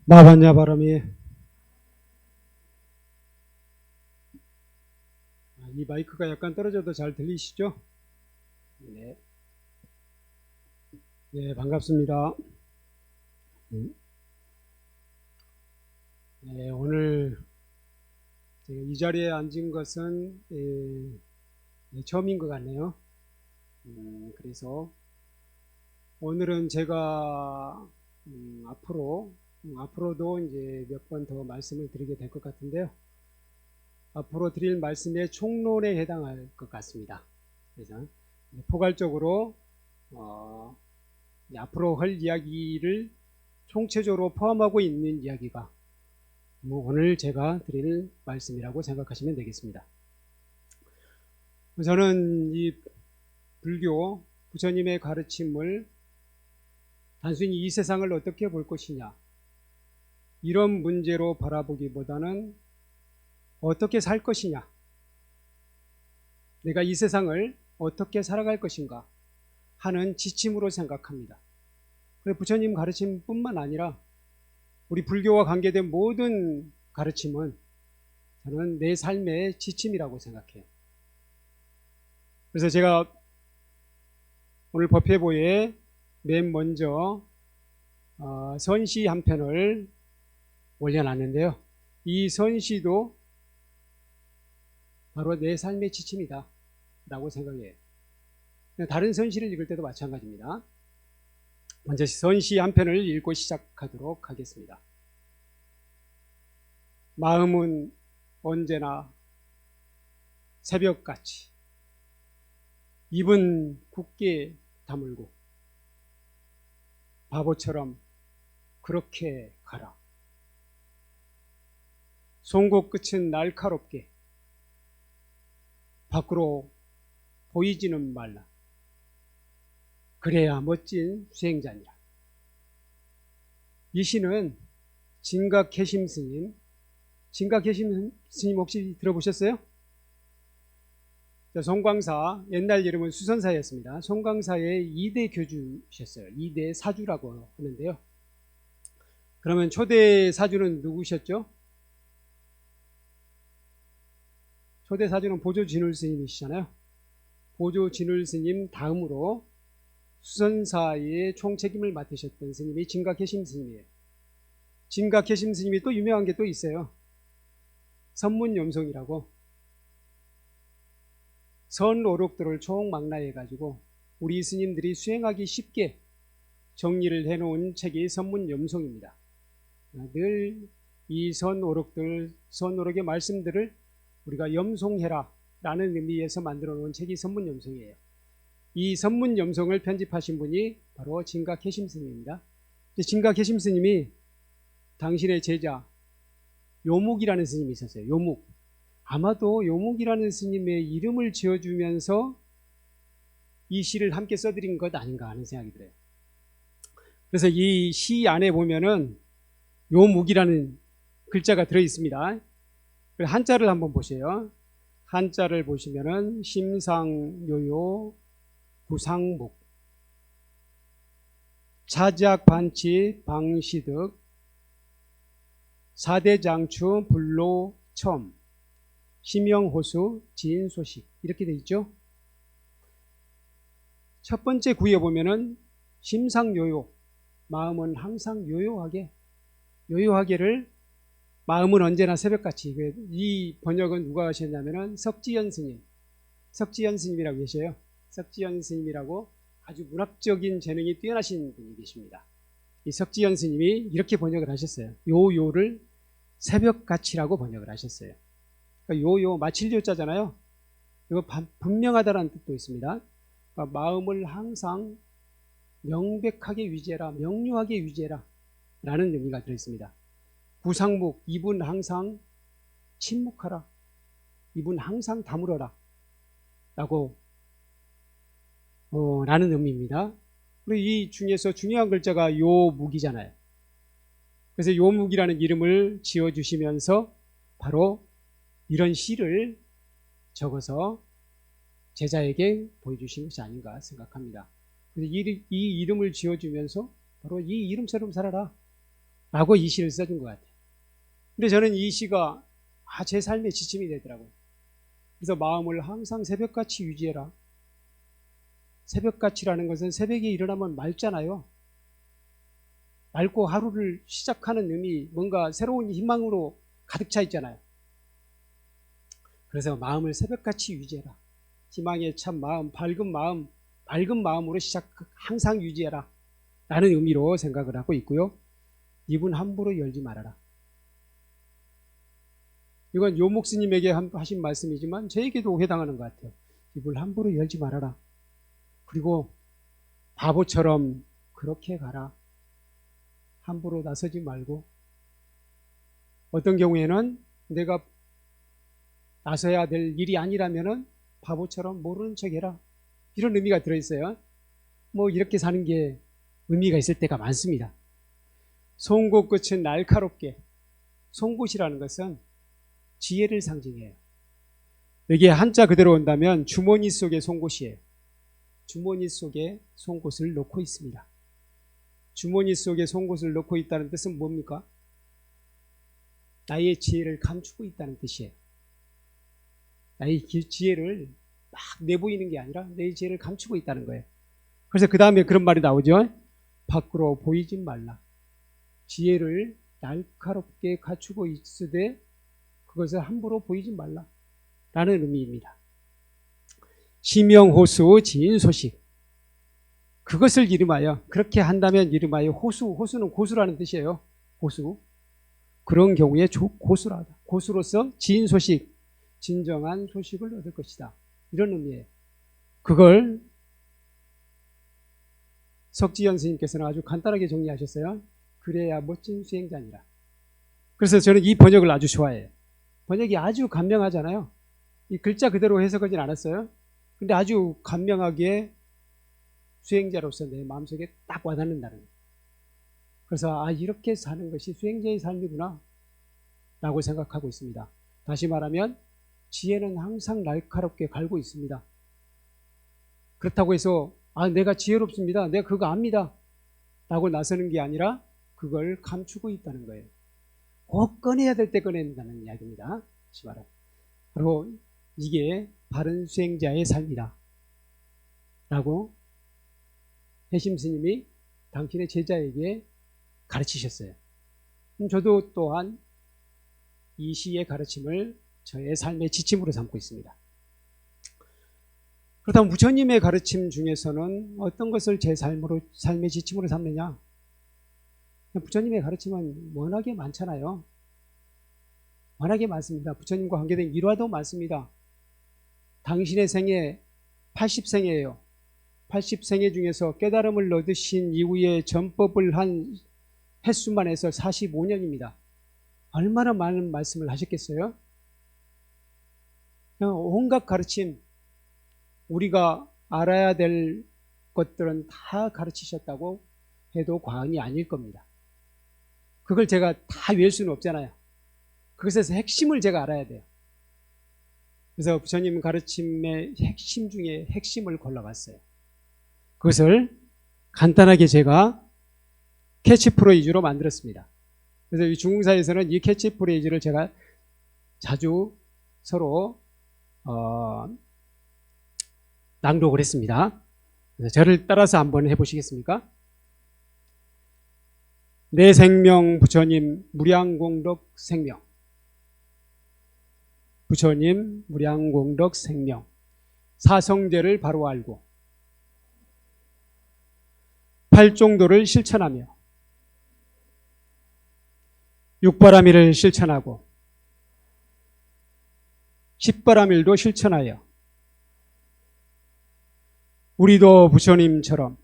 마반야 바람이. 이 마이크가 약간 떨어져도 잘 들리시죠? 네. 네, 반갑습니다. 네, 오늘 제가 이 자리에 앉은 것은 처음인 것 같네요. 그래서 오늘은 제가 앞으로도 이제 몇 번 더 말씀을 드리게 될 것 같은데요. 앞으로 드릴 말씀의 총론에 해당할 것 같습니다. 그래서 포괄적으로 앞으로 할 이야기를 총체적으로 포함하고 있는 이야기가 오늘 제가 드릴 말씀이라고 생각하시면 되겠습니다. 저는 이 불교 부처님의 가르침을 단순히 이 세상을 어떻게 볼 것이냐 이런 문제로 바라보기보다는 어떻게 살 것이냐, 내가 이 세상을 어떻게 살아갈 것인가 하는 지침으로 생각합니다. 부처님 가르침뿐만 아니라 우리 불교와 관계된 모든 가르침은 저는 내 삶의 지침이라고 생각해요. 그래서 제가 오늘 법회보에 맨 먼저 선시 한 편을 올려놨는데요. 이 선시도 바로 내 삶의 지침이다 라고 생각해요. 다른 선시를 읽을 때도 마찬가지입니다. 먼저 선시 한 편을 읽고 시작하도록 하겠습니다. 마음은 언제나 새벽같이 입은 굳게 다물고 바보처럼 그렇게 가라. 송곳 끝은 날카롭게 밖으로 보이지는 말라. 그래야 멋진 수행자니라. 이 시는 진각개심 스님, 진각개심 스님 혹시 들어보셨어요? 송광사, 옛날 이름은 수선사였습니다. 송광사의 2대 교주셨어요. 2대 사주라고 하는데요. 그러면 초대 사주는 누구셨죠? 초대 사주는 보조진울 스님이시잖아요. 보조진울 스님 다음으로 수선사의 총책임을 맡으셨던 스님이 진각개심 스님이에요. 진각개심 스님이 또 유명한 게 또 있어요. 선문염송이라고 선오록들을 총망라해 가지고 우리 스님들이 수행하기 쉽게 정리를 해놓은 책이 선문염송입니다. 늘 이 선오록의 말씀들을 우리가 염송해라 라는 의미에서 만들어 놓은 책이 선문염송이에요. 이 선문염송을 편집하신 분이 바로 진각개심 스님입니다. 진각개심 스님이 당신의 제자 요묵이라는 스님이 있었어요. 요묵. 아마도 요묵이라는 스님의 이름을 지어주면서 이 시를 함께 써드린 것 아닌가 하는 생각이 들어요. 그래서 이 시 안에 보면은 요묵이라는 글자가 들어있습니다. 한자를 한번 보세요. 한자를 보시면은 심상요요 구상목 차작반치 방시득 사대장추 불로첨 심영호수 지인소식 이렇게 되어 있죠. 첫 번째 구에 보면은 심상요요, 마음은 항상 요요하게를 마음은 언제나 새벽같이. 이 번역은 누가 하셨냐면은 석지연 스님이라고 계셔요. 석지연 스님이라고 아주 문학적인 재능이 뛰어나신 분이 계십니다. 이 석지연 스님이 이렇게 번역을 하셨어요. 요요를 새벽같이라고 번역을 하셨어요. 그러니까 요요 마칠 요자잖아요. 이거 분명하다라는 뜻도 있습니다. 그러니까 마음을 항상 명백하게 위지해라, 명료하게 위지해라 라는 의미가 들어있습니다. 구상목, 입은 항상 침묵하라, 입은 항상 다물어라 라고 라는 의미입니다. 그리고 이 중에서 중요한 글자가 요묵이잖아요. 그래서 요묵이라는 이름을 지어주시면서 바로 이런 시를 적어서 제자에게 보여주신 것이 아닌가 생각합니다. 그래서 이 이름을 지어주면서 바로 이 이름처럼 살아라 라고 이 시를 써준 것 같아요. 근데 저는 이 시가 제 삶의 지침이 되더라고요. 그래서 마음을 항상 새벽같이 유지해라. 새벽같이라는 것은 새벽에 일어나면 맑잖아요. 맑고 하루를 시작하는 의미, 뭔가 새로운 희망으로 가득 차 있잖아요. 그래서 마음을 새벽같이 유지해라. 희망에 찬 마음, 밝은 마음으로 항상 유지해라. 라는 의미로 생각을 하고 있고요. 입은 함부로 열지 말아라. 이건 요 목스님에게 하신 말씀이지만 저에게도 해당하는 것 같아요. 입을 함부로 열지 말아라. 그리고 바보처럼 그렇게 가라. 함부로 나서지 말고, 어떤 경우에는 내가 나서야 될 일이 아니라면은 바보처럼 모르는 척 해라. 이런 의미가 들어있어요. 뭐 이렇게 사는 게 의미가 있을 때가 많습니다. 송곳 끝은 날카롭게. 송곳이라는 것은 지혜를 상징해요. 여기에 한자 그대로 온다면 주머니 속에 송곳이에요. 주머니 속에 송곳을 놓고 있습니다. 주머니 속에 송곳을 놓고 있다는 뜻은 뭡니까? 나의 지혜를 감추고 있다는 뜻이에요. 나의 지혜를 막 내보이는 게 아니라 내 지혜를 감추고 있다는 거예요. 그래서 그 다음에 그런 말이 나오죠. 밖으로 보이지 말라. 지혜를 날카롭게 갖추고 있으되 그것을 함부로 보이지 말라. 라는 의미입니다. 시명호수 지인소식. 그것을 이름하여, 그렇게 한다면 이름하여 호수는 고수라는 뜻이에요. 고수. 그런 경우에 고수라다. 고수로서 지인소식, 진정한 소식을 얻을 것이다. 이런 의미예요. 그걸 석지연 스님께서는 아주 간단하게 정리하셨어요. 그래야 멋진 수행자니라. 그래서 저는 이 번역을 아주 좋아해요. 번역이 아주 간명하잖아요. 이 글자 그대로 해석하진 않았어요. 근데 아주 간명하게 수행자로서 내 마음속에 딱 와닿는다는 거예요. 그래서 이렇게 사는 것이 수행자의 삶이구나 라고 생각하고 있습니다. 다시 말하면 지혜는 항상 날카롭게 갈고 있습니다. 그렇다고 해서 내가 지혜롭습니다. 내가 그거 압니다. 라고 나서는 게 아니라 그걸 감추고 있다는 거예요. 꼭 꺼내야 될 때 꺼낸다는 이야기입니다. 다시 말하면. 바로 이게 바른 수행자의 삶이다. 라고 해심 스님이 당신의 제자에게 가르치셨어요. 저도 또한 이 시의 가르침을 저의 삶의 지침으로 삼고 있습니다. 그렇다면 부처님의 가르침 중에서는 어떤 것을 제 삶의 지침으로 삼느냐? 부처님의 가르침은 워낙에 많잖아요. 워낙에 많습니다. 부처님과 관계된 일화도 많습니다. 당신의 생애 80생애예요. 80생애 중에서 깨달음을 얻으신 이후에 전법을 한 횟수만 해서 45년입니다. 얼마나 많은 말씀을 하셨겠어요? 온갖 가르침, 우리가 알아야 될 것들은 다 가르치셨다고 해도 과언이 아닐 겁니다. 그걸 제가 다 외울 수는 없잖아요. 그것에서 핵심을 제가 알아야 돼요. 그래서 부처님 가르침의 핵심 중에 핵심을 골라봤어요. 그것을 간단하게 제가 캐치프레이즈로 만들었습니다. 그래서 이 중흥사에서는 이 캐치프레이즈를 제가 자주 서로 낭독을 했습니다. 그래서 저를 따라서 한번 해보시겠습니까? 내 생명 부처님 무량공덕 생명. 부처님 무량공덕 생명. 사성제를 바로 알고 팔종도를 실천하며 육바라밀을 실천하고 십바라밀도 실천하여 우리도 부처님처럼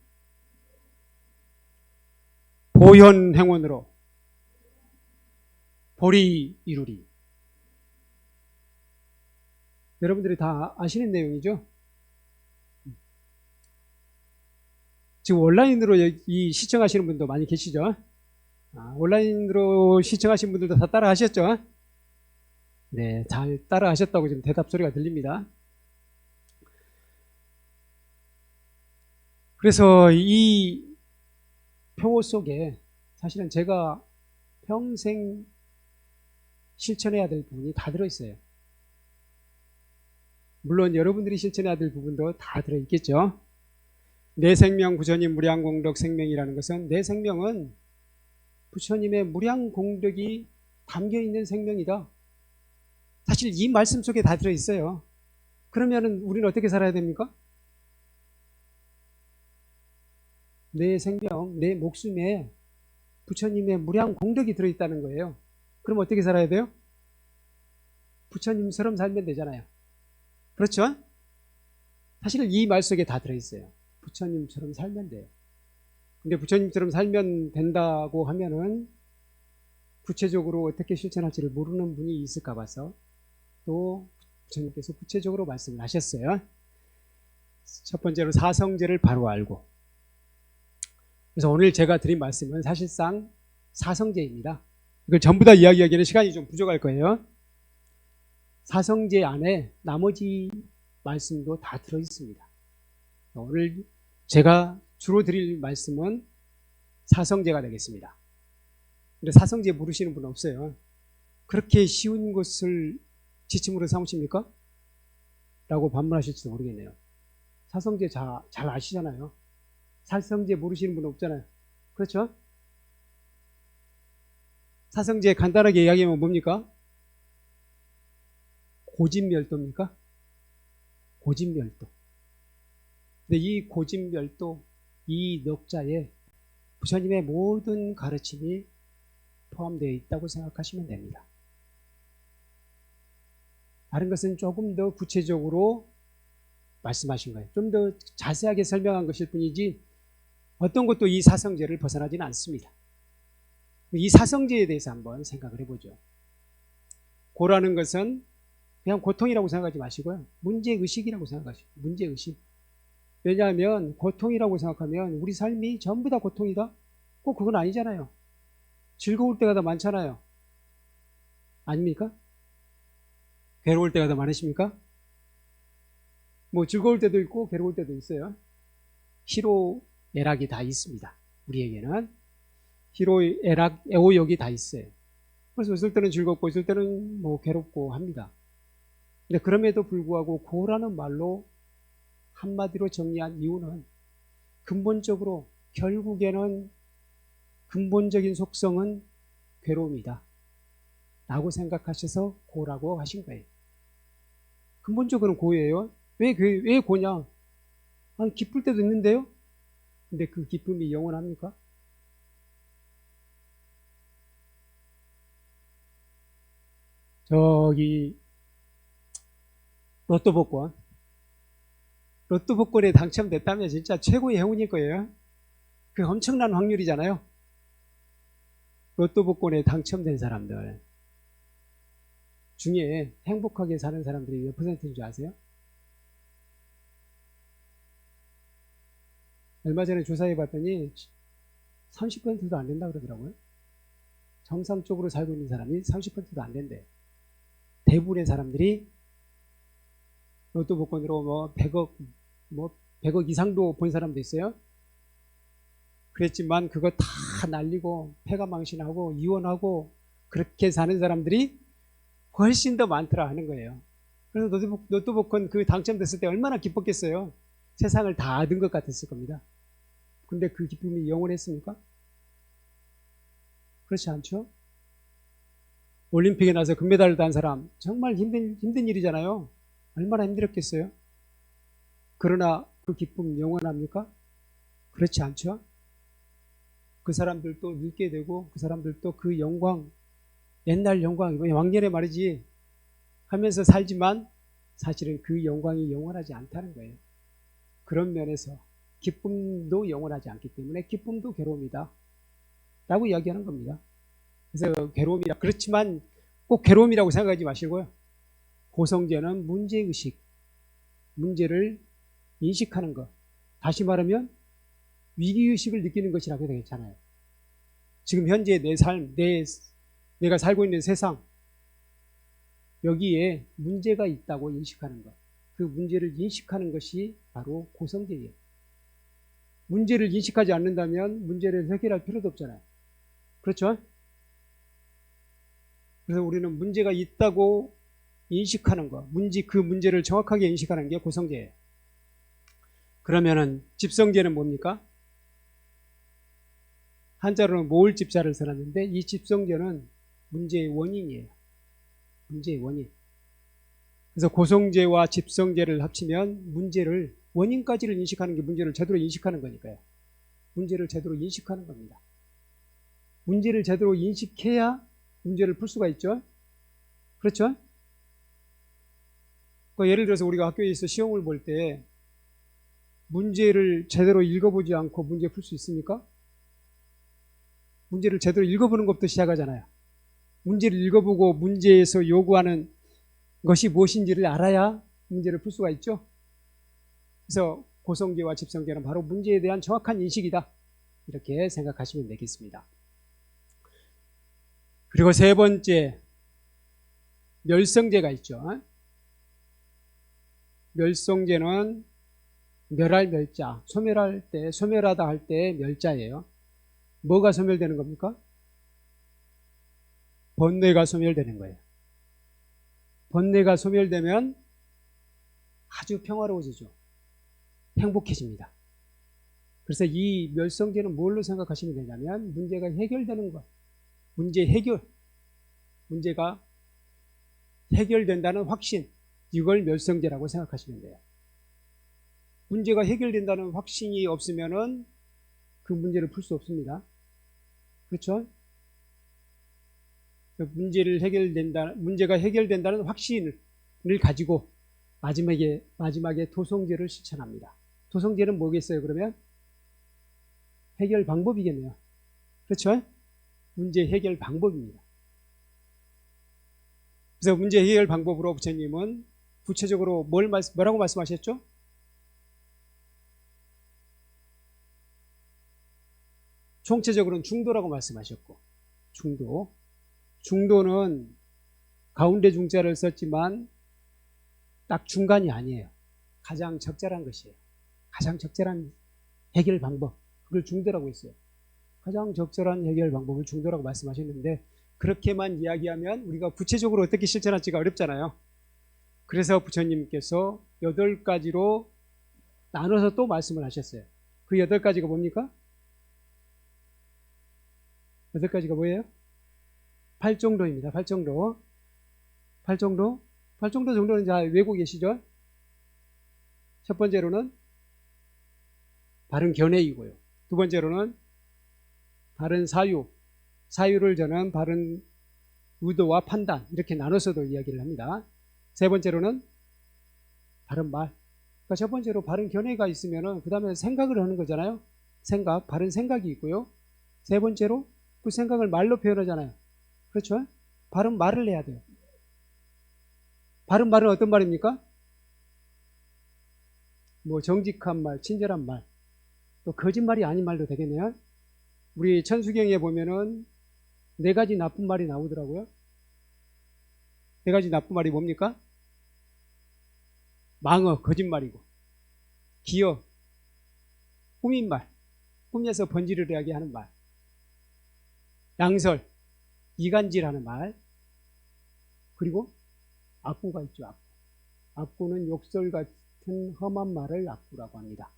보현행원으로 보리 이루리. 여러분들이 다 아시는 내용이죠? 지금 온라인으로 이 시청하시는 분도 많이 계시죠? 온라인으로 시청하신 분들도 다 따라 하셨죠? 네, 잘 따라 하셨다고 지금 대답 소리가 들립니다. 그래서 이 표 속에 사실은 제가 평생 실천해야 될 부분이 다 들어있어요. 물론 여러분들이 실천해야 될 부분도 다 들어있겠죠. 내 생명 부처님 무량공덕 생명이라는 것은, 내 생명은 부처님의 무량공덕이 담겨있는 생명이다. 사실 이 말씀 속에 다 들어있어요. 그러면 우리는 어떻게 살아야 됩니까? 내 생명, 내 목숨에 부처님의 무량공덕이 들어있다는 거예요. 그럼 어떻게 살아야 돼요? 부처님처럼 살면 되잖아요. 그렇죠? 사실 이 말 속에 다 들어있어요. 부처님처럼 살면 돼요. 근데 부처님처럼 살면 된다고 하면은 구체적으로 어떻게 실천할지를 모르는 분이 있을까 봐서 또 부처님께서 구체적으로 말씀을 하셨어요. 첫 번째로 사성제를 바로 알고. 그래서 오늘 제가 드린 말씀은 사실상 사성제입니다. 이걸 전부 다 이야기하기에는 시간이 좀 부족할 거예요. 사성제 안에 나머지 말씀도 다 들어있습니다. 오늘 제가 주로 드릴 말씀은 사성제가 되겠습니다. 근데 사성제 모르시는 분 없어요. 그렇게 쉬운 것을 지침으로 삼으십니까? 라고 반문하실지도 모르겠네요. 사성제 잘 아시잖아요. 사성제 모르시는 분 없잖아요. 그렇죠? 사성제 간단하게 이야기하면 뭡니까? 고진멸도입니까? 고진멸도. 근데 이 고진멸도, 이 넉자에 부처님의 모든 가르침이 포함되어 있다고 생각하시면 됩니다. 다른 것은 조금 더 구체적으로 말씀하신 거예요. 좀 더 자세하게 설명한 것일 뿐이지 어떤 것도 이 사성제를 벗어나지는 않습니다. 이 사성제에 대해서 한번 생각을 해보죠. 고라는 것은 그냥 고통이라고 생각하지 마시고요. 문제의식이라고 생각하시고, 문제의식. 왜냐하면 고통이라고 생각하면 우리 삶이 전부 다 고통이다? 꼭 그건 아니잖아요. 즐거울 때가 더 많잖아요. 아닙니까? 괴로울 때가 더 많으십니까? 뭐 즐거울 때도 있고 괴로울 때도 있어요. 희로, 애락이 다 있습니다. 우리에게는 희로, 애락, 애오욕이 다 있어요. 그래서 있을 때는 즐겁고 있을 때는 뭐 괴롭고 합니다. 근데 그럼에도 불구하고 고라는 말로 한마디로 정리한 이유는 근본적으로 결국에는 근본적인 속성은 괴로움이다 라고 생각하셔서 고라고 하신 거예요. 근본적으로는 고예요. 왜 고냐? 아니, 기쁠 때도 있는데요. 근데 그 기쁨이 영원합니까? 저기 로또 복권에 당첨됐다면 진짜 최고의 행운일 거예요. 그 엄청난 확률이잖아요. 로또 복권에 당첨된 사람들 중에 행복하게 사는 사람들이 몇 퍼센트인 줄 아세요? 얼마 전에 조사해 봤더니 30%도 안 된다 그러더라고요. 정상적으로 살고 있는 사람이 30%도 안 된대. 대부분의 사람들이 로또 복권으로 뭐 100억 이상도 본 사람도 있어요. 그랬지만 그거 다 날리고 폐가망신하고 이혼하고 그렇게 사는 사람들이 훨씬 더 많더라 하는 거예요. 그래서 로또 복권 그 당첨됐을 때 얼마나 기뻤겠어요. 세상을 다 얻은 것 같았을 겁니다. 근데 그 기쁨이 영원했습니까? 그렇지 않죠? 올림픽에 나서 금메달을 딴 사람 정말 힘든 일이잖아요. 얼마나 힘들었겠어요? 그러나 그 기쁨 영원합니까? 그렇지 않죠? 그 사람들도 늙게 되고 그 사람들도 그 영광, 옛날 영광, 왕년에 말이지 하면서 살지만 사실은 그 영광이 영원하지 않다는 거예요. 그런 면에서 기쁨도 영원하지 않기 때문에 기쁨도 괴로움이다 라고 이야기하는 겁니다. 그래서 괴로움이라, 그렇지만 꼭 괴로움이라고 생각하지 마시고요. 고성제는 문제의식, 문제를 인식하는 것. 다시 말하면 위기의식을 느끼는 것이라고 해도 괜찮아요. 지금 현재 내 삶, 내가 살고 있는 세상, 여기에 문제가 있다고 인식하는 것. 그 문제를 인식하는 것이 바로 고성제예요. 문제를 인식하지 않는다면 문제를 해결할 필요도 없잖아요. 그렇죠? 그래서 우리는 문제가 있다고 인식하는 거, 그 문제를 정확하게 인식하는 게 고성제예요. 그러면은 집성제는 뭡니까? 한자로는 모을 집자를 써놨는데 이 집성제는 문제의 원인이에요. 문제의 원인. 그래서 고성제와 집성제를 합치면 문제를, 원인까지를 인식하는 게 문제를 제대로 인식하는 거니까요. 문제를 제대로 인식하는 겁니다. 문제를 제대로 인식해야 문제를 풀 수가 있죠. 그렇죠? 그러니까 예를 들어서 우리가 학교에서 시험을 볼 때 문제를 제대로 읽어보지 않고 문제 풀 수 있습니까? 문제를 제대로 읽어보는 것부터 시작하잖아요. 문제를 읽어보고 문제에서 요구하는 것이 무엇인지를 알아야 문제를 풀 수가 있죠. 그래서 고성제와 집성제는 바로 문제에 대한 정확한 인식이다. 이렇게 생각하시면 되겠습니다. 그리고 세 번째, 멸성제가 있죠. 멸성제는 멸할 멸자, 소멸할 때, 소멸하다 할 때 멸자예요. 뭐가 소멸되는 겁니까? 번뇌가 소멸되는 거예요. 번뇌가 소멸되면 아주 평화로워지죠. 행복해집니다. 그래서 이 멸성제는 뭘로 생각하시면 되냐면 문제가 해결되는 것, 문제 해결, 문제가 해결된다는 확신, 이걸 멸성제라고 생각하시면 돼요. 문제가 해결된다는 확신이 없으면은 그 문제를 풀 수 없습니다. 그렇죠? 문제가 해결된다는 확신을 가지고 마지막에 도성제를 실천합니다. 도성제는 뭐겠어요, 그러면? 해결 방법이겠네요. 그렇죠? 문제 해결 방법입니다. 그래서 문제 해결 방법으로 부처님은 구체적으로 뭐라고 말씀하셨죠? 총체적으로는 중도라고 말씀하셨고, 중도는 가운데 중자를 썼지만 딱 중간이 아니에요. 가장 적절한 것이에요. 가장 적절한 해결 방법, 그걸 중도라고 했어요. 가장 적절한 해결 방법을 중도라고 말씀하셨는데 그렇게만 이야기하면 우리가 구체적으로 어떻게 실천할지가 어렵잖아요. 그래서 부처님께서 8가지로 나눠서 또 말씀을 하셨어요. 그 8가지가 뭡니까? 8가지가 뭐예요? 8정도입니다. 8정도. 8정도? 8정도 정도는 잘 외우고 계시죠? 첫 번째로는 바른 견해이고요. 두 번째로는 바른 사유. 사유를 저는 바른 의도와 판단, 이렇게 나눠서도 이야기를 합니다. 세 번째로는 바른 말. 그러니까 첫 번째로 바른 견해가 있으면은 그 다음에 생각을 하는 거잖아요. 바른 생각이 있고요. 세 번째로 그 생각을 말로 표현하잖아요. 그렇죠? 바른 말을 해야 돼요. 바른 말은 어떤 말입니까? 뭐 정직한 말, 친절한 말, 또 거짓말이 아닌 말도 되겠네요. 우리 천수경에 보면은 4가지 나쁜 말이 나오더라고요. 4가지 나쁜 말이 뭡니까? 망어, 거짓말이고, 기어, 꾸민 말, 꾸며서 번지르르하게 하는 말, 양설, 이간질하는 말, 그리고 악구가 있죠. 악구는 욕설 같은 험한 말을 악구라고 합니다.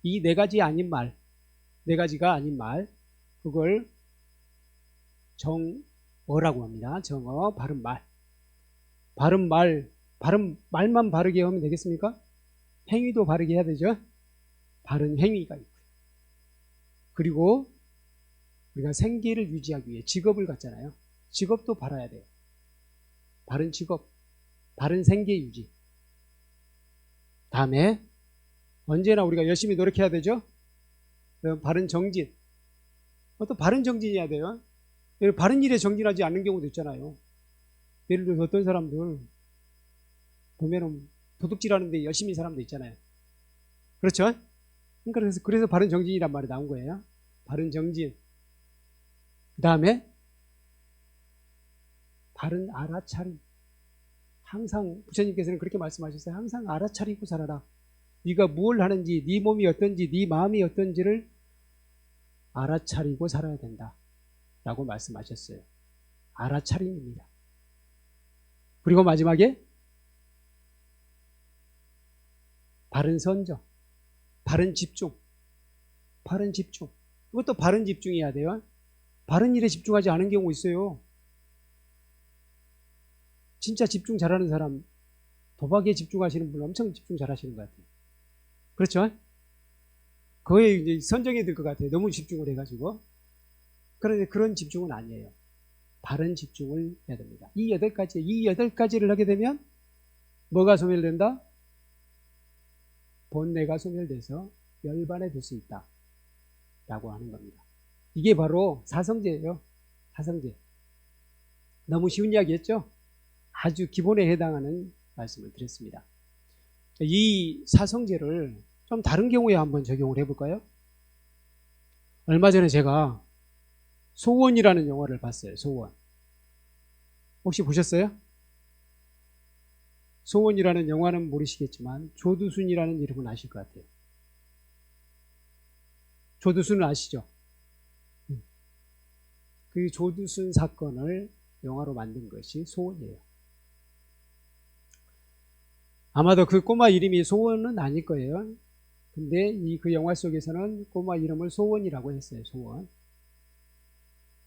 이 4가지 아닌 말, 4가지가 아닌 말, 그걸 정어라고 합니다. 정어, 바른 말. 바른 말만 바르게 하면 되겠습니까? 행위도 바르게 해야 되죠. 바른 행위가 있고요. 그리고 우리가 생계를 유지하기 위해 직업을 갖잖아요. 직업도 바라야 돼요. 바른 직업, 바른 생계 유지. 다음에 언제나 우리가 열심히 노력해야 되죠. 바른 정진. 또 바른 정진해야 돼요. 바른 일에 정진하지 않는 경우도 있잖아요. 예를 들어서 어떤 사람들 보면은 도둑질하는데 열심히 사람도 있잖아요. 그렇죠? 그래서 바른 정진이란 말이 나온 거예요. 바른 정진. 그 다음에 바른 알아차림. 항상 부처님께서는 그렇게 말씀하셨어요. 항상 알아차리고 살아라. 네가 뭘 하는지, 네 몸이 어떤지, 네 마음이 어떤지를 알아차리고 살아야 된다 라고 말씀하셨어요. 알아차림입니다. 그리고 마지막에 바른 선정, 바른 집중, 바른 집중. 이것도 바른 집중해야 돼요. 바른 일에 집중하지 않은 경우 있어요. 진짜 집중 잘하는 사람, 도박에 집중하시는 분 엄청 집중 잘하시는 것 같아요. 그렇죠? 그거에 이제 선정이 될 것 같아요. 너무 집중을 해가지고. 그런데 그런 집중은 아니에요. 바른 집중을 해야 됩니다. 이 8가지를 하게 되면 뭐가 소멸된다? 본내가 소멸돼서 열반에 들 수 있다 라고 하는 겁니다. 이게 바로 사성제예요. 사성제. 너무 쉬운 이야기였죠? 아주 기본에 해당하는 말씀을 드렸습니다. 이 사성제를 좀 다른 경우에 한번 적용을 해볼까요? 얼마 전에 제가 소원이라는 영화를 봤어요. 소원. 혹시 보셨어요? 소원이라는 영화는 모르시겠지만 조두순이라는 이름은 아실 것 같아요. 조두순을 아시죠? 그 조두순 사건을 영화로 만든 것이 소원이에요. 아마도 그 꼬마 이름이 소원은 아닐 거예요. 근데 그 영화 속에서는 꼬마 이름을 소원이라고 했어요. 소원.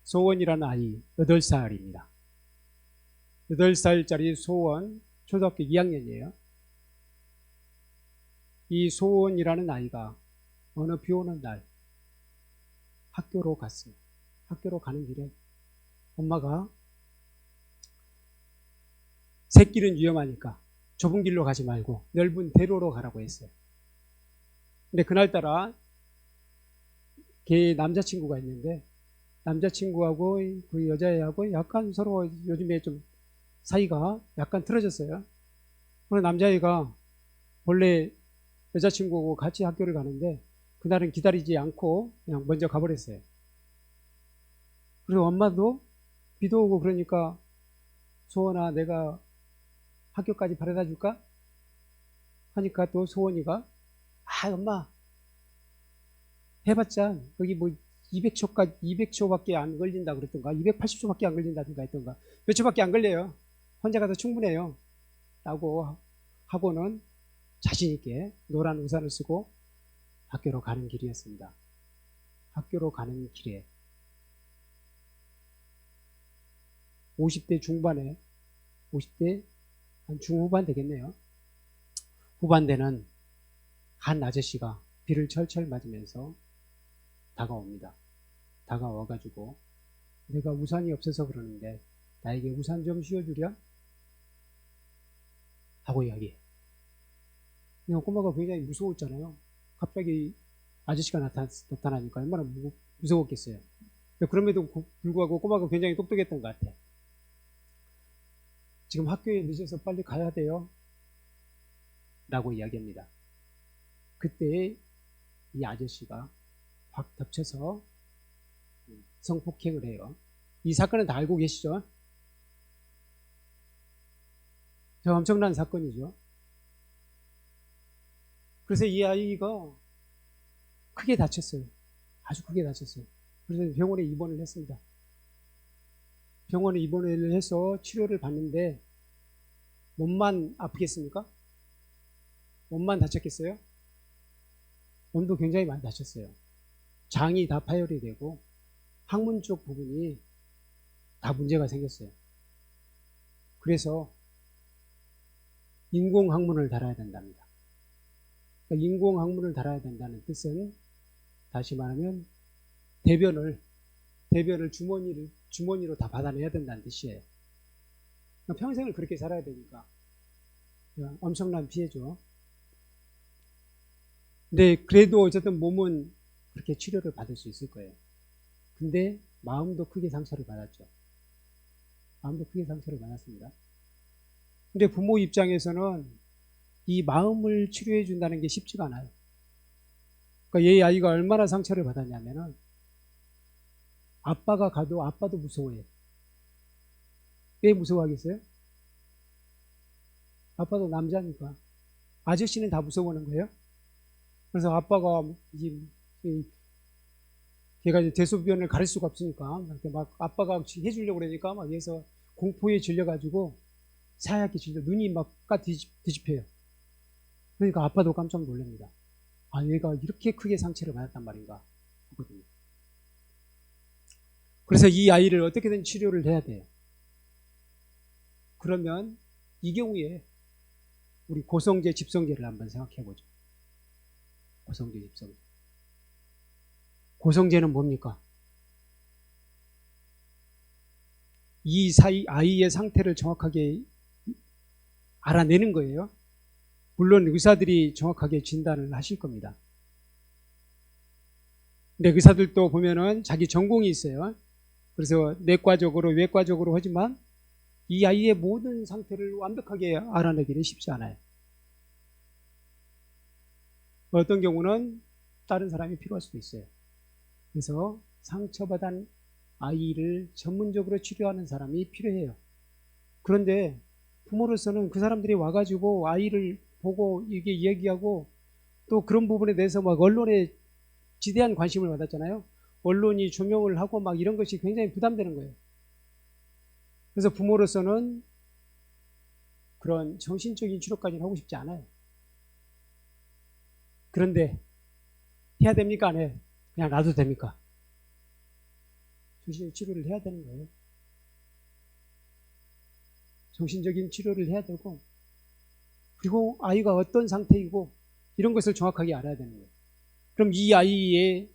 소원이라는 아이 8살입니다. 8살짜리 소원, 초등학교 2학년이에요. 이 소원이라는 아이가 어느 비 오는 날 학교로 갔어요. 학교로 가는 길에 엄마가 샛길은 위험하니까 좁은 길로 가지 말고 넓은 대로로 가라고 했어요. 근데 그날따라 걔 남자친구가 있는데 남자친구하고 그 여자애하고 약간 서로 요즘에 좀 사이가 약간 틀어졌어요. 그래서 남자애가 원래 여자친구하고 같이 학교를 가는데 그날은 기다리지 않고 그냥 먼저 가버렸어요. 그리고 엄마도 비도 오고 그러니까 소원아 내가 학교까지 바래다 줄까? 하니까 또 소원이가 엄마 해봤자 거기 뭐 200초밖에 안 걸린다 그랬던가 280초밖에 안 걸린다든가 했던가 몇 초밖에 안 걸려요. 혼자 가서 충분해요. 라고 하고는 자신있게 노란 우산을 쓰고 학교로 가는 길이었습니다. 학교로 가는 길에 50대 중반에 50대 한 중후반 되겠네요. 후반대는 한 아저씨가 비를 철철 맞으면서 다가옵니다. 다가와가지고 내가 우산이 없어서 그러는데 나에게 우산 좀 씌워주랴? 하고 이야기해. 꼬마가 굉장히 무서웠잖아요. 갑자기 아저씨가 나타나니까 얼마나 무서웠겠어요. 그럼에도 불구하고 꼬마가 굉장히 똑똑했던 것 같아. 지금 학교에 늦어서 빨리 가야 돼요. 라고 이야기합니다. 그때 이 아저씨가 확 덮쳐서 성폭행을 해요. 이 사건은 다 알고 계시죠? 저 엄청난 사건이죠. 그래서 이 아이가 크게 다쳤어요. 아주 크게 다쳤어요. 그래서 병원에 입원을 했습니다. 병원에 입원을 해서 치료를 받는데 몸만 아프겠습니까? 몸만 다쳤겠어요? 몸도 굉장히 많이 다쳤어요. 장이 다 파열이 되고 항문 쪽 부분이 다 문제가 생겼어요. 그래서 인공항문을 달아야 된답니다. 그러니까 인공항문을 달아야 된다는 뜻은 다시 말하면 대변을 주머니로 다 받아내야 된다는 뜻이에요. 그러니까 평생을 그렇게 살아야 되니까 엄청난 피해죠. 근데 그래도 어쨌든 몸은 그렇게 치료를 받을 수 있을 거예요. 근데 마음도 크게 상처를 받았죠. 마음도 크게 상처를 받았습니다. 근데 부모 입장에서는 이 마음을 치료해 준다는 게 쉽지가 않아요. 그러니까 얘 아이가 얼마나 상처를 받았냐면은 아빠가 가도 아빠도 무서워해. 왜 무서워하겠어요? 아빠도 남자니까. 아저씨는 다 무서워하는 거예요. 그래서 아빠가 걔가 이제 대소변을 가릴 수가 없으니까 막 아빠가 해주려고 그러니까 막 얘서 공포에 질려가지고 새하얗게 진짜 눈이 막 뒤집혀요. 그러니까 아빠도 깜짝 놀랍니다. 아, 얘가 이렇게 크게 상처를 받았단 말인가 하거든요. 그래서 이 아이를 어떻게든 치료를 해야 돼요. 그러면 이 경우에 우리 고성제, 집성제를 한번 생각해 보죠. 고성제, 집성제. 고성제는 뭡니까? 이 아이의 상태를 정확하게 알아내는 거예요. 물론 의사들이 정확하게 진단을 하실 겁니다. 근데 의사들도 보면은 자기 전공이 있어요. 그래서 내과적으로, 외과적으로 하지만 이 아이의 모든 상태를 완벽하게 알아내기는 쉽지 않아요. 어떤 경우는 다른 사람이 필요할 수도 있어요. 그래서 상처받은 아이를 전문적으로 치료하는 사람이 필요해요. 그런데 부모로서는 그 사람들이 와가지고 아이를 보고 이게 얘기하고 또 그런 부분에 대해서 막 언론에 지대한 관심을 받았잖아요. 언론이 조명을 하고 막 이런 것이 굉장히 부담되는 거예요. 그래서 부모로서는 그런 정신적인 치료까지는 하고 싶지 않아요. 그런데 해야 됩니까? 안 해? 그냥 놔도 됩니까? 정신적 치료를 해야 되는 거예요. 정신적인 치료를 해야 되고, 그리고 아이가 어떤 상태이고 이런 것을 정확하게 알아야 되는 거예요. 그럼 이 아이가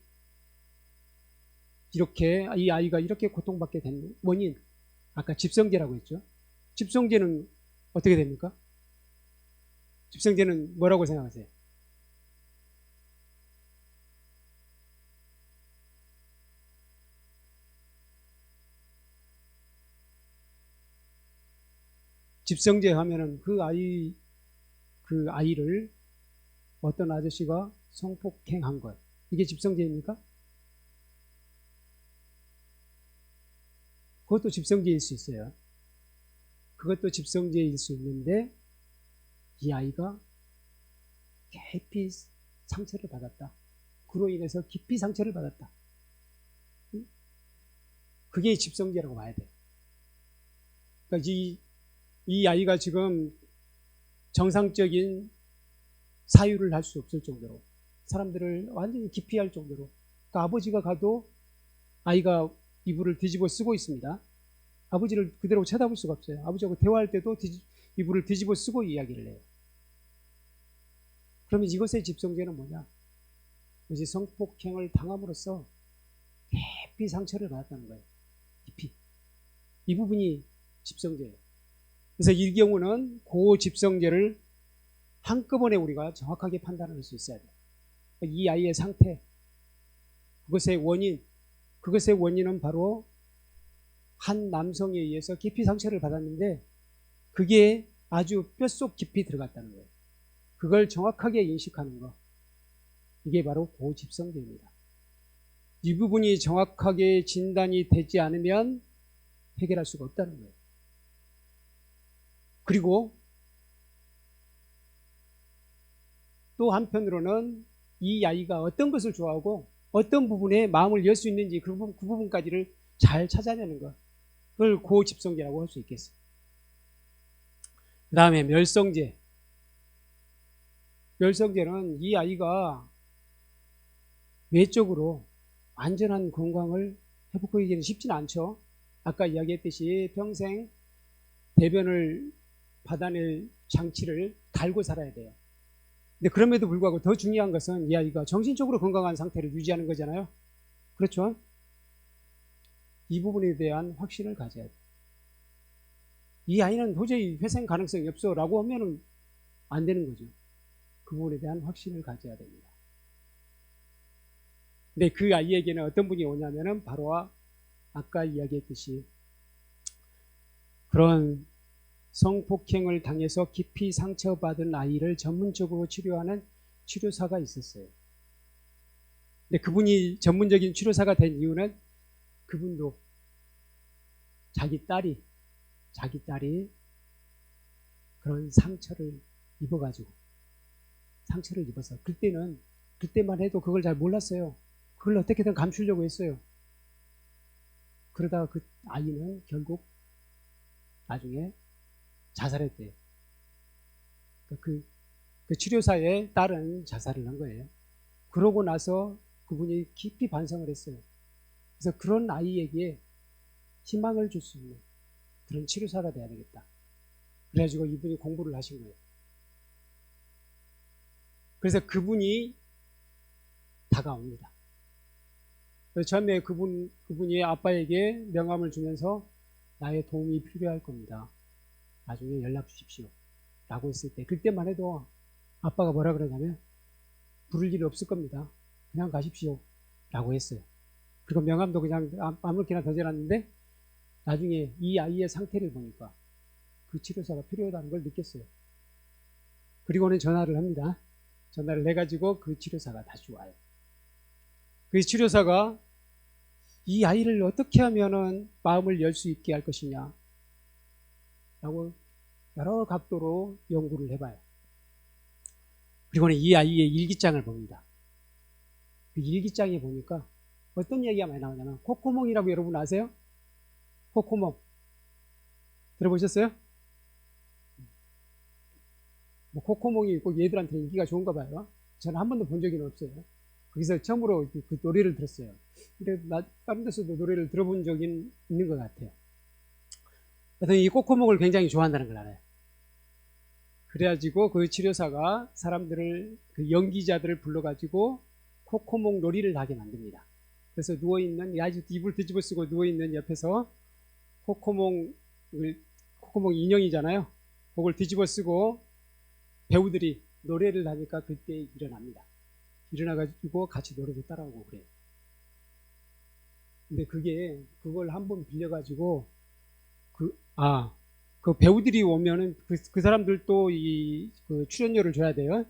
이렇게 고통받게 된 원인, 아까 집성제라고 했죠. 집성제는 어떻게 됩니까? 집성제는 뭐라고 생각하세요? 집성제 하면은 그 아이를 어떤 아저씨가 성폭행한 것. 이게 집성제입니까? 그것도 집성제일 수 있어요. 그것도 집성제일 수 있는데 이 아이가 깊이 상처를 받았다. 그로 인해서 깊이 상처를 받았다. 그게 집성제라고 봐야 돼요. 그러니까 이 아이가 지금 정상적인 사유를 할 수 없을 정도로 사람들을 완전히 기피할 정도로, 그러니까 아버지가 가도 아이가 이불을 뒤집어 쓰고 있습니다. 아버지를 그대로 쳐다볼 수가 없어요. 아버지하고 대화할 때도 이불을 뒤집어 쓰고 이야기를 해요. 그러면 이것의 집성제는 뭐냐? 이제 성폭행을 당함으로써 깊이 상처를 받았다는 거예요. 깊이. 이 부분이 집성제예요. 그래서 이 경우는 고집성제를 한꺼번에 우리가 정확하게 판단할 수 있어야 돼요. 이 아이의 상태, 그것의 원인은 바로 한 남성에 의해서 깊이 상처를 받았는데 그게 아주 뼛속 깊이 들어갔다는 거예요. 그걸 정확하게 인식하는 거, 이게 바로 고집성제입니다. 이 부분이 정확하게 진단이 되지 않으면 해결할 수가 없다는 거예요. 그리고 또 한편으로는 이 아이가 어떤 것을 좋아하고 어떤 부분에 마음을 열 수 있는지 그 부분까지를 잘 찾아내는 것, 그걸 고집성제라고 할 수 있겠어요. 그 다음에 멸성제. 멸성제는 이 아이가 외적으로 완전한 건강을 회복하기는 쉽지는 않죠. 아까 이야기했듯이 평생 대변을 받아낼 장치를 달고 살아야 돼요. 근데 그럼에도 불구하고 더 중요한 것은 이 아이가 정신적으로 건강한 상태를 유지하는 거잖아요. 그렇죠? 이 부분에 대한 확신을 가져야 돼요. 이 아이는 도저히 회생 가능성이 없어 라고 하면 안 되는 거죠. 그 부분에 대한 확신을 가져야 됩니다. 근데 그 아이에게는 어떤 분이 오냐면은 바로 아까 이야기했듯이 그런 성폭행을 당해서 깊이 상처받은 아이를 전문적으로 치료하는 치료사가 있었어요. 근데 그분이 전문적인 치료사가 된 이유는 그분도 자기 딸이 그런 상처를 입어서 그때만 해도 그걸 잘 몰랐어요. 그걸 어떻게든 감추려고 했어요. 그러다가 그 아이는 결국 나중에 자살했대요. 그 치료사의 딸은 자살을 한 거예요. 그러고 나서 그분이 깊이 반성을 했어요. 그래서 그런 아이에게 희망을 줄 수 있는 그런 치료사가 돼야 되겠다. 그래가지고 이분이 공부를 하신 거예요. 그래서 그분이 다가옵니다. 그래서 처음에 그분이 아빠에게 명함을 주면서 나의 도움이 필요할 겁니다. 나중에 연락 주십시오. 라고 했을 때, 그때만 해도 아빠가 뭐라 그러냐면, 부를 일 없을 겁니다. 그냥 가십시오. 라고 했어요. 그리고 명함도 그냥 아무렇게나 던져놨는데, 나중에 이 아이의 상태를 보니까 그 치료사가 필요하다는 걸 느꼈어요. 그리고는 전화를 합니다. 전화를 해가지고 그 치료사가 다시 와요. 그 치료사가 이 아이를 어떻게 하면은 마음을 열 수 있게 할 것이냐 라고 여러 각도로 연구를 해봐요. 그리고는 이 아이의 일기장을 봅니다. 그 일기장에 보니까 어떤 얘기가 많이 나오냐면, 콧구멍이라고 여러분 아세요? 콧구멍 들어보셨어요? 뭐 콧구멍이 꼭 얘들한테 인기가 좋은가 봐요. 저는 한 번도 본 적이 없어요. 거기서 처음으로 그 노래를 들었어요. 근데 다른 데서도 노래를 들어본 적이 있는 것 같아요. 그래서 이 콧구멍을 굉장히 좋아한다는 걸 알아요. 그래가지고 그 치료사가 사람들을, 그 연기자들을 불러가지고 콧구멍 놀이를 하게 만듭니다. 그래서 누워있는, 아주 입을 뒤집어 쓰고 누워있는 옆에서 콧구멍 인형이잖아요. 그걸 뒤집어 쓰고 배우들이 노래를 하니까 그때 일어납니다. 일어나가지고 같이 노래도 따라오고 그래요. 근데 그걸 한번 빌려가지고, 그 배우들이 오면은 그 사람들도 그 출연료를 줘야 돼요.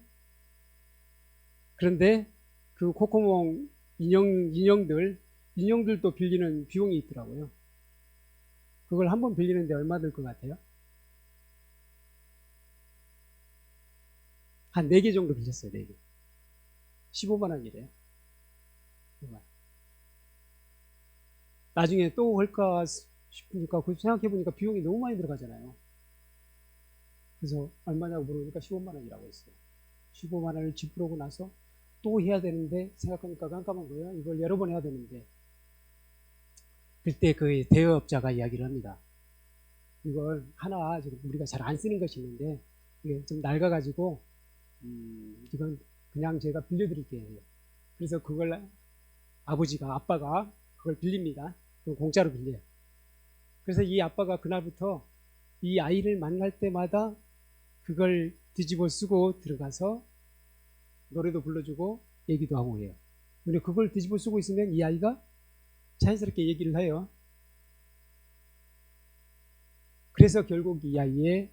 그런데 그 콧구멍 인형들도 빌리는 비용이 있더라고요. 그걸 한번 빌리는데 얼마 들 것 같아요? 한 4개 정도 빌렸어요, 4개. 15만 원이래요. 나중에 또 할까 싶으니까, 생각해보니까 비용이 너무 많이 들어가잖아요. 그래서 얼마냐고 물으니까 15만 원이라고 했어요. 15만 원을 지불하고 나서 또 해야 되는데, 생각하니까 깜깜한 거예요. 이걸 여러 번 해야 되는데. 그때 그 대여업자가 이야기를 합니다. 이걸 하나 지금 우리가 잘 안 쓰는 것이 있는데, 이게 좀 낡아가지고, 이건 그냥 제가 빌려드릴게요. 그래서 그걸 아빠가 그걸 빌립니다. 그걸 공짜로 빌려요. 그래서 이 아빠가 그날부터 이 아이를 만날 때마다 그걸 뒤집어 쓰고 들어가서 노래도 불러주고 얘기도 하고 해요. 근데 그걸 뒤집어 쓰고 있으면 이 아이가 자연스럽게 얘기를 해요. 그래서 결국 이 아이의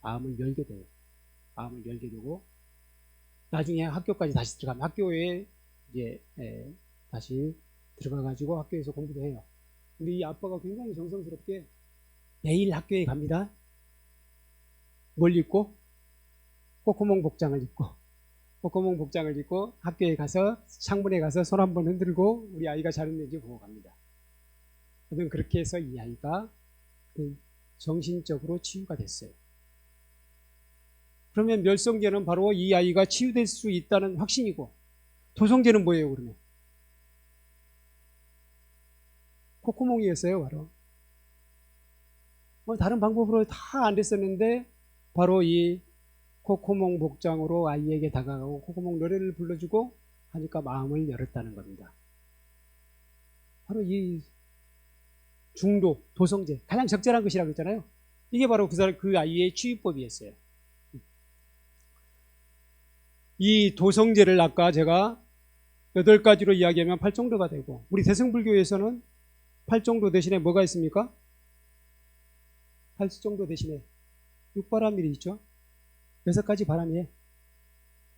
마음을 열게 돼요. 마음을 열게 되고, 나중에 학교까지 다시 들어가면, 학교에 이제 다시 들어가가지고 학교에서 공부도 해요. 근데 이 아빠가 굉장히 정성스럽게 매일 학교에 갑니다. 뭘 입고? 콧구멍 복장을 입고 학교에 가서 창문에 가서 손 한번 흔들고 우리 아이가 잘했는지 보고 갑니다. 그렇게 해서 이 아이가 정신적으로 치유가 됐어요. 그러면 멸성제는 바로 이 아이가 치유될 수 있다는 확신이고, 도성제는 뭐예요, 그러면? 콧구멍이었어요, 바로. 다른 방법으로 다 안 됐었는데, 바로 이 콧구멍 복장으로 아이에게 다가가고 콧구멍 노래를 불러주고 하니까 마음을 열었다는 겁니다. 바로 이 중도, 도성제, 가장 적절한 것이라고 했잖아요. 이게 바로 그 아이의 치유법이었어요. 이 도성제를 아까 제가 8가지로 이야기하면 8정도가 되고, 우리 대승불교에서는 8정도 대신에 뭐가 있습니까? 8정도 대신에 6바람일이 있죠. 6가지 바람일.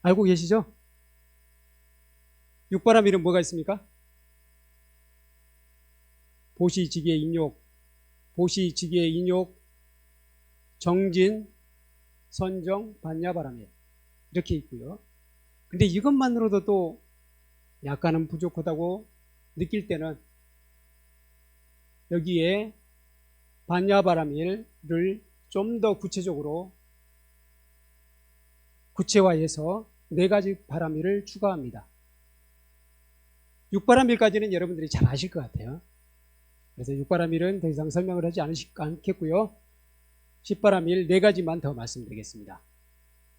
알고 계시죠? 6바람일은 뭐가 있습니까? 보시지계 인욕, 정진, 선정, 반야바람일. 이렇게 있고요. 근데 이것만으로도 또 약간은 부족하다고 느낄 때는 여기에 반야바람일을 좀 더 구체적으로 구체화해서 4가지 바람일을 추가합니다. 6바람일까지는 여러분들이 잘 아실 것 같아요. 그래서 6바람일은 더 이상 설명을 하지 않겠고요. 10바람일 4가지만 더 말씀드리겠습니다.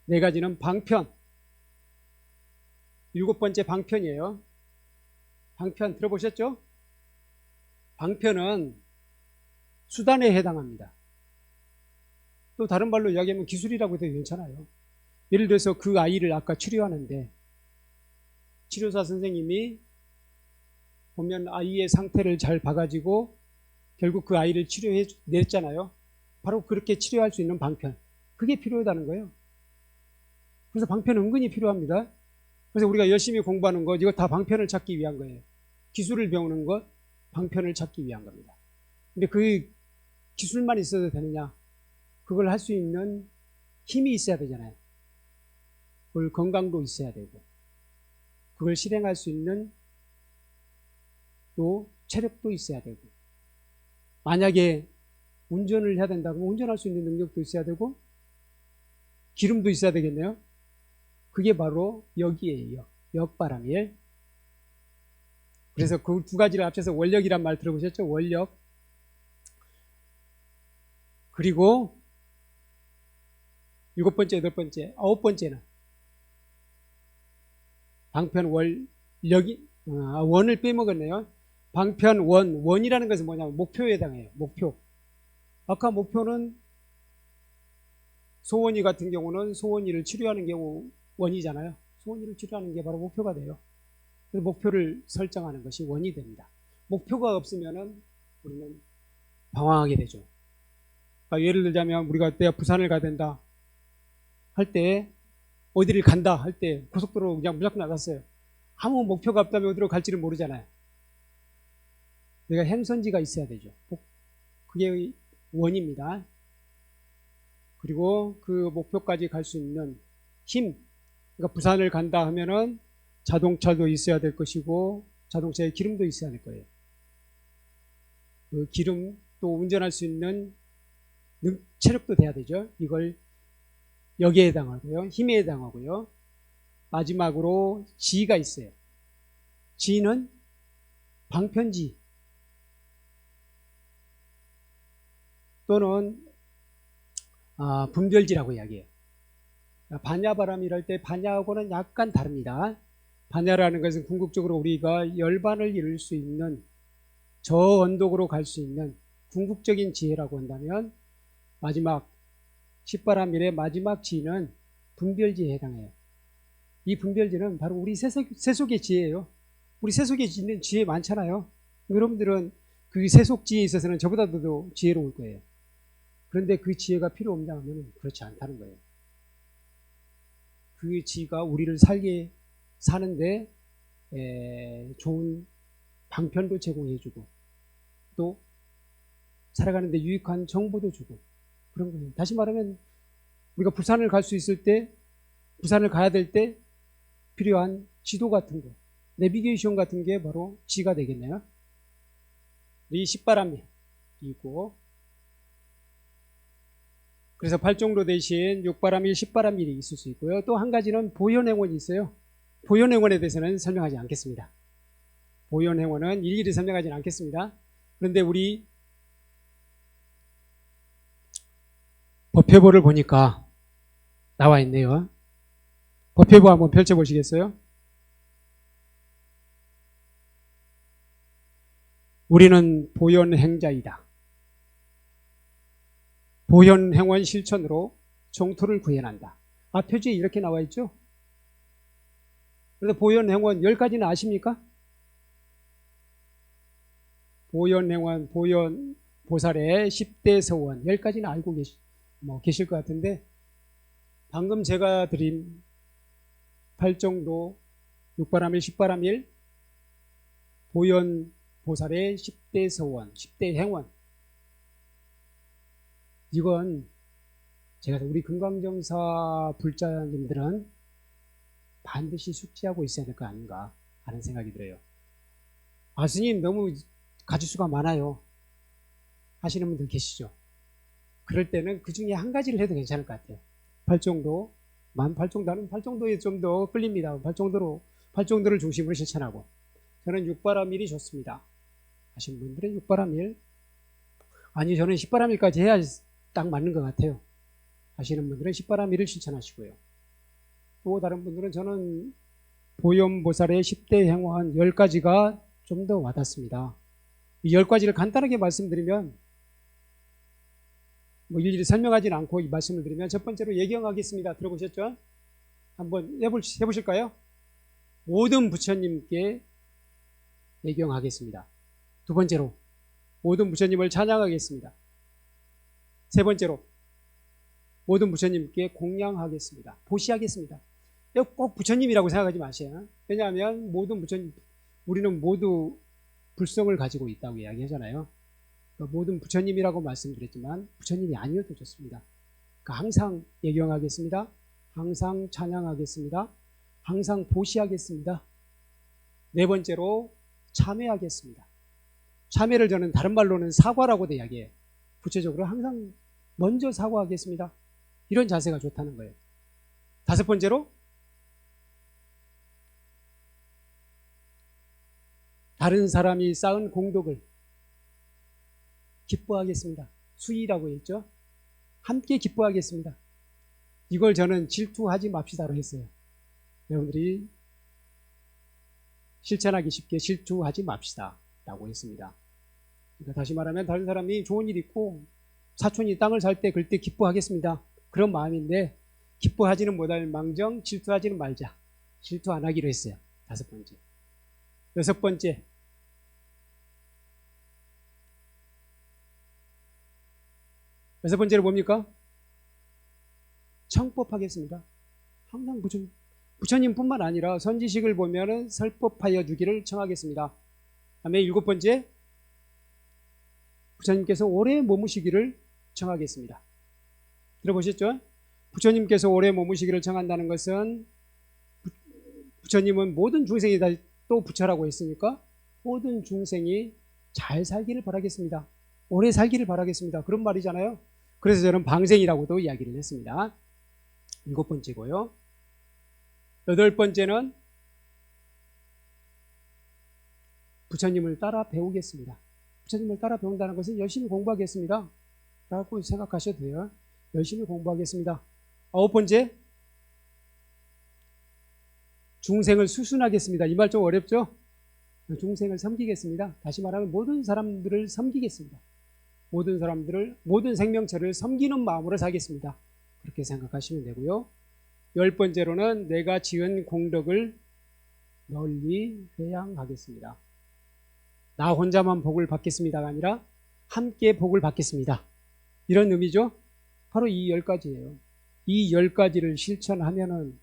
4가지는 방편, 7번째 방편이에요. 방편 들어보셨죠? 방편은 수단에 해당합니다. 또 다른 말로 이야기하면 기술이라고 해도 괜찮아요. 예를 들어서 그 아이를 아까 치료하는데 치료사 선생님이 보면 아이의 상태를 잘 봐가지고 결국 그 아이를 치료해냈잖아요. 바로 그렇게 치료할 수 있는 방편, 그게 필요하다는 거예요. 그래서 방편은 은근히 필요합니다. 그래서 우리가 열심히 공부하는 것, 이거 다 방편을 찾기 위한 거예요. 기술을 배우는 것, 방편을 찾기 위한 겁니다. 근데 그 기술만 있어도 되느냐? 그걸 할 수 있는 힘이 있어야 되잖아요. 그걸 건강도 있어야 되고, 그걸 실행할 수 있는 또 체력도 있어야 되고, 만약에 운전을 해야 된다 그러면 운전할 수 있는 능력도 있어야 되고, 기름도 있어야 되겠네요. 그게 바로 역이에요. 역바람일. 그래서 그 2가지를 합쳐서 원력이란 말 들어보셨죠? 원력. 그리고 7번째, 8번째, 9번째는 방편 원력이, 원을 빼먹었네요. 방편 원이라는 것은 뭐냐면 목표에 해당해요. 목표. 아까 목표는 소원이 같은 경우는 소원이를 치료하는 경우 원이잖아요. 소원이를 치료하는 게 바로 목표가 돼요. 그래서 목표를 설정하는 것이 원이 됩니다. 목표가 없으면은 우리는 방황하게 되죠. 그러니까 예를 들자면 우리가 내가 부산을 가야 된다 할 때, 어디를 간다 할 때 고속도로 그냥 무작정 나갔어요. 아무 목표가 없다면 어디로 갈지를 모르잖아요. 내가 행선지가 있어야 되죠. 그게 원입니다. 그리고 그 목표까지 갈 수 있는 힘, 그러니까 부산을 간다 하면은 자동차도 있어야 될 것이고 자동차에 기름도 있어야 될 거예요. 그 기름, 또 운전할 수 있는 체력도 돼야 되죠. 이걸 역에 해당하고요. 힘에 해당하고요. 마지막으로 지가 있어요. 지는 방편지 또는 분별지라고 이야기해요. 반야바람이랄 때 반야하고는 약간 다릅니다. 반야라는 것은 궁극적으로 우리가 열반을 이룰 수 있는 저언덕으로 갈 수 있는 궁극적인 지혜라고 한다면, 마지막 10바람일의 마지막 지는 분별지에 해당해요. 이 분별지는 바로 우리 세속의 지혜예요. 우리 세속에 있는 지혜 많잖아요. 여러분들은 그 세속지혜에 있어서는 저보다도 지혜로울 거예요. 그런데 그 지혜가 필요 없냐 하면 그렇지 않다는 거예요. 그 지혜가 우리를 살게 사는데 좋은 방편도 제공해주고 또 살아가는데 유익한 정보도 주고 그런 거예요. 다시 말하면 우리가 부산을 갈 수 있을 때, 부산을 가야 될 때 필요한 지도 같은 거, 내비게이션 같은 게 바로 지가 되겠네요. 이 10바람일이고, 그래서 8종로 대신 6바람일, 10바람일이 있을 수 있고요. 또 한 가지는 보현행원이 있어요. 보현행원에 대해서는 설명하지 않겠습니다. 보현행원은 일일이 설명하지는 않겠습니다. 그런데 우리 법회보를 보니까 나와 있네요. 법회보 한번 펼쳐보시겠어요? 우리는 보현행자이다. 보현행원 실천으로 정토를 구현한다. 표지에 이렇게 나와 있죠? 그래서 보현행원 10가지는 아십니까? 보현행원, 보현보살의 10대 서원 10가지는 알고 계실 것 같은데, 방금 제가 드린 8종로, 6바람일, 10바람일, 보현보살의 10대 서원, 10대 행원, 이건 제가 우리 금강정사 불자님들은 반드시 숙지하고 있어야 될 거 아닌가 하는 생각이 들어요. 스님 너무 가지수가 많아요 하시는 분들 계시죠? 그럴 때는 그 중에 한 가지를 해도 괜찮을 것 같아요. 팔정도, 팔정도는 팔정도에 좀 더 끌립니다. 팔정도를 중심으로 실천하고. 저는 육바라밀이 좋습니다 하신 분들은 육바라밀, 아니 저는 십바라밀까지 해야 딱 맞는 것 같아요 하시는 분들은 십바라밀을 실천하시고요. 또 다른 분들은 저는 보현보살의 10대 행화한 10가지가 좀 더 와닿습니다. 이 10가지를 간단하게 말씀드리면, 뭐 일일이 설명하지는 않고 이 말씀을 드리면, 첫 번째로 예경하겠습니다. 들어보셨죠? 한번 해보실까요? 모든 부처님께 예경하겠습니다. 두 번째로 모든 부처님을 찬양하겠습니다. 세 번째로 모든 부처님께 공양하겠습니다. 보시하겠습니다. 꼭 부처님이라고 생각하지 마세요. 왜냐하면 모든 부처님, 우리는 모두 불성을 가지고 있다고 이야기하잖아요. 그러니까 모든 부처님이라고 말씀드렸지만 부처님이 아니어도 좋습니다. 그러니까 항상 예경하겠습니다. 항상 찬양하겠습니다. 항상 보시하겠습니다. 네 번째로 참회하겠습니다. 참회를 저는 다른 말로는 사과라고도 이야기해요. 구체적으로 항상 먼저 사과하겠습니다. 이런 자세가 좋다는 거예요. 다섯 번째로 다른 사람이 쌓은 공덕을 기뻐하겠습니다. 수의라고 했죠. 함께 기뻐하겠습니다. 이걸 저는 질투하지 맙시다로 했어요. 여러분들이 실천하기 쉽게 질투하지 맙시다 라고 했습니다. 그러니까 다시 말하면 다른 사람이 좋은 일 있고 사촌이 땅을 살 때 그때 기뻐하겠습니다. 그런 마음인데, 기뻐하지는 못할 망정 질투하지는 말자. 질투 안 하기로 했어요. 다섯 번째. 여섯 번째, 여섯 번째로 뭡니까? 청법하겠습니다. 항상 부처님뿐만 아니라 선지식을 보면은 설법하여 주기를 청하겠습니다. 다음에 일곱 번째, 부처님께서 오래 머무시기를 청하겠습니다. 들어보셨죠? 부처님께서 오래 머무시기를 청한다는 것은, 부처님은 모든 중생이 다 또 부처라고 했으니까 모든 중생이 잘 살기를 바라겠습니다. 오래 살기를 바라겠습니다. 그런 말이잖아요. 그래서 저는 방생이라고도 이야기를 했습니다. 일곱 번째고요. 여덟 번째는 부처님을 따라 배우겠습니다. 부처님을 따라 배운다는 것은 열심히 공부하겠습니다 라고 생각하셔도 돼요. 열심히 공부하겠습니다. 아홉 번째, 중생을 수순하겠습니다. 이 말 좀 어렵죠? 중생을 섬기겠습니다. 다시 말하면 모든 사람들을 섬기겠습니다. 모든 생명체를 섬기는 마음으로 살겠습니다. 그렇게 생각하시면 되고요. 열 번째로는 내가 지은 공덕을 널리 회양하겠습니다. 나 혼자만 복을 받겠습니다가 아니라 함께 복을 받겠습니다. 이런 의미죠. 바로 이 10가지예요. 이 10가지를 실천하면은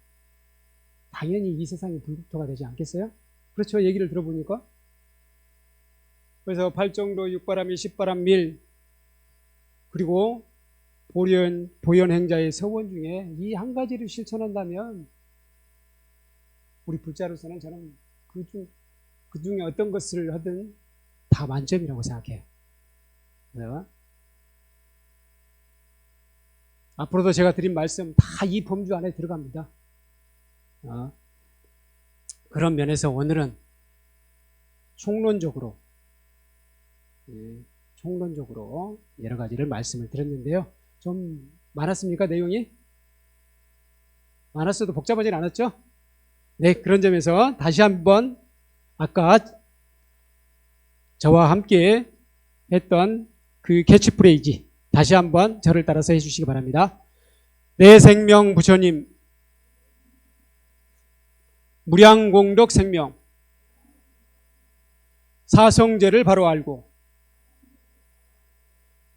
당연히 이 세상이 불국토가 되지 않겠어요? 그렇죠. 얘기를 들어보니까. 그래서 팔정도, 육바라밀, 십바라밀, 그리고 보현행자의 서원 중에 이 한 가지를 실천한다면 우리 불자로서는 저는 그 중에 어떤 것을 하든 다 만점이라고 생각해요. 그래서 앞으로도 제가 드린 말씀 다 이 범주 안에 들어갑니다. 그런 면에서 오늘은 총론적으로 여러 가지를 말씀을 드렸는데요. 좀 많았습니까? 내용이? 많았어도 복잡하진 않았죠? 네, 그런 점에서 다시 한번 아까 저와 함께 했던 그 캐치프레이즈 다시 한번 저를 따라서 해주시기 바랍니다. 내 생명 부처님, 무량공덕 생명, 사성제를 바로 알고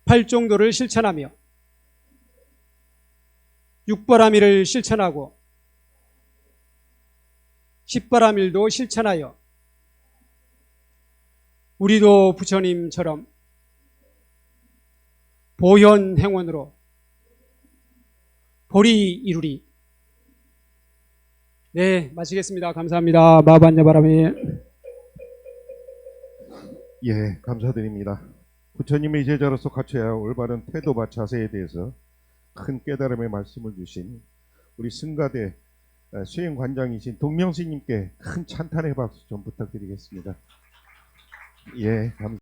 팔정도를 실천하며 육바라밀을 실천하고 십바라밀도 실천하여 우리도 부처님처럼 보현행원으로 보리 이루리. 네, 마치겠습니다. 감사합니다. 마반야바라미. 예, 감사드립니다. 부처님의 제자로서 갖춰야 할 올바른 태도와 자세에 대해서 큰 깨달음의 말씀을 주신 우리 승가대 수행관장이신 동명스님께 큰 찬탄의 박수 좀 부탁드리겠습니다. 예, 감사합니다.